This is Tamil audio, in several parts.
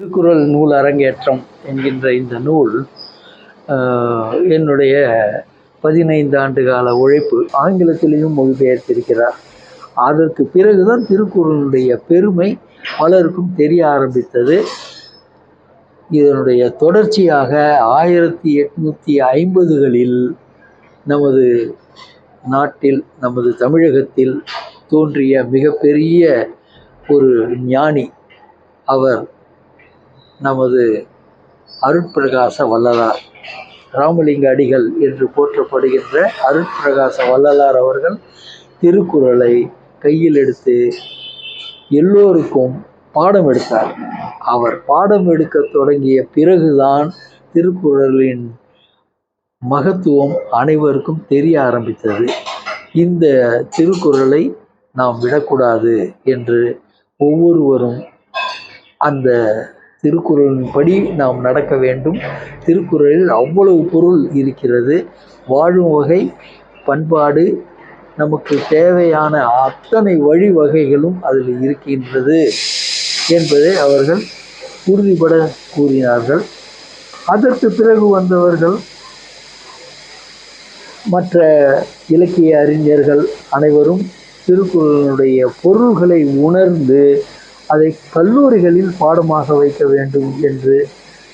திருக்குறள் நூல் அரங்கேற்றம் என்கின்ற இந்த நூல் என்னுடைய 15 ஆண்டு கால உழைப்பு. ஆங்கிலத்திலேயும் மொழிபெயர்த்திருக்கிறார். அதற்கு பிறகுதான் திருக்குறளுடைய பெருமை பலருக்கும் தெரிய ஆரம்பித்தது. இதனுடைய தொடர்ச்சியாக 1850களில் நமது நாட்டில், நமது தமிழகத்தில் தோன்றிய மிகப்பெரிய ஒரு ஞானி அவர் நமது அருட்பிரகாச வள்ளலார், ராமலிங்க அடிகள் என்று போற்றப்படுகின்ற அருட்பிரகாச வள்ளலார் அவர்கள் திருக்குறளை கையில் எடுத்து எல்லோருக்கும் பாடம் எடுத்தார். அவர் பாடம் எடுக்க தொடங்கிய பிறகுதான் திருக்குறளின் மகத்துவம் அனைவருக்கும் தெரிய ஆரம்பித்தது. இந்த திருக்குறளை நாம் விடக்கூடாது என்று ஒவ்வொருவரும் அந்த திருக்குறளின்படி நாம் நடக்க வேண்டும். திருக்குறளில் அவ்வளவு பொருள் இருக்கிறது. வாழும் வகை, பண்பாடு, நமக்கு தேவையான அத்தனை வழிவகைகளும் அதில் இருக்கின்றது என்பதை அவர்கள் உறுதிபட கூறினார்கள். அதற்கு பிறகு வந்தவர்கள், மற்ற இலக்கிய அறிஞர்கள் அனைவரும் திருக்குறளுடைய பொருள்களை உணர்ந்து அதை கல்லூரிகளில் பாடமாக வைக்க வேண்டும் என்று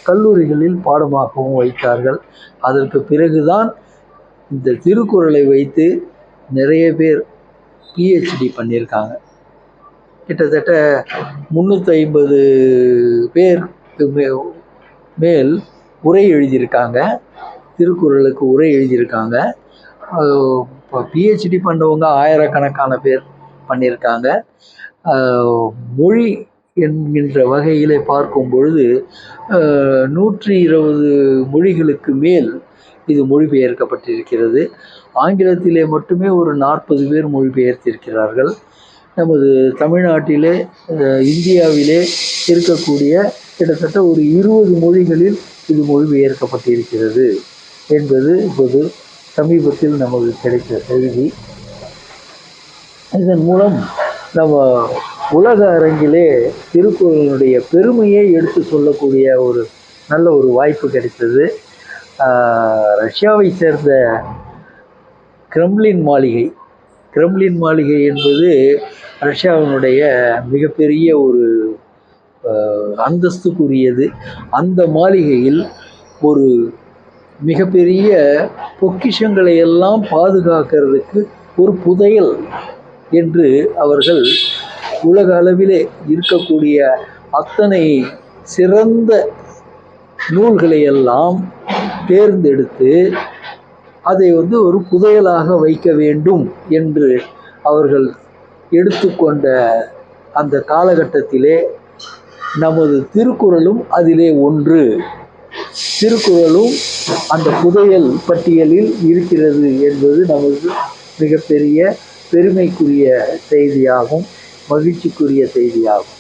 கல்லூரிகளில் பாடமாகவும் வைத்தார்கள். அதற்கு பிறகுதான் இந்த திருக்குறளை வைத்து நிறைய பேர் PhD பண்ணியிருக்காங்க. கிட்டத்தட்ட 350 பேர் மேல் உரை எழுதியிருக்காங்க. திருக்குறளுக்கு உரை எழுதியிருக்காங்க. PhD பண்ணவங்க ஆயிரக்கணக்கான பேர் பண்ணியிருக்காங்க. மொழி என்கின்ற வகையிலே பார்க்கும் பொழுது 120 மொழிகளுக்கு மேல் இது மொழிபெயர்க்கப்பட்டிருக்கிறது. ஆங்கிலத்திலே மட்டுமே ஒரு 40 பேர் மொழிபெயர்த்திருக்கிறார்கள். நமது தமிழ்நாட்டிலே, இந்தியாவிலே இருக்கக்கூடிய கிட்டத்தட்ட ஒரு 20 மொழிகளில் இது மொழிபெயர்க்கப்பட்டிருக்கிறது என்பது இப்போது சமீபத்தில் நமக்கு கிடைத்த செய்தி. இதன் மூலம் நம்ம உலக அரங்கிலே திருக்குறளுடைய பெருமையை எடுத்து சொல்லக்கூடிய ஒரு நல்ல ஒரு வாய்ப்பு கிடைத்தது. ரஷ்யாவை சேர்ந்த கிரெம்ளின் மாளிகை என்பது ரஷ்யாவினுடைய மிகப்பெரிய ஒரு அந்தஸ்துக்குரியது. அந்த மாளிகையில் ஒரு மிகப்பெரிய பொக்கிஷங்களை எல்லாம் பாதுகாக்கிறதுக்கு ஒரு புதையல் என்று அவர்கள் உலக அளவிலே இருக்கக்கூடிய அத்தனை சிறந்த நூல்களை எல்லாம் தேர்ந்தெடுத்து அதை ஒரு புதையலாக வைக்க வேண்டும் என்று அவர்கள் எடுத்துக்கொண்ட அந்த காலகட்டத்திலே நமது திருக்குறளும் அதிலே ஒன்று. திருக்குறளும் அந்த புதையல் பட்டியலில் இருக்கிறது என்பது நமக்கு மிகப்பெரிய பெருமைக்குரிய செய்தியாகும், மகிழ்ச்சிக்குரிய செய்தியாகும்.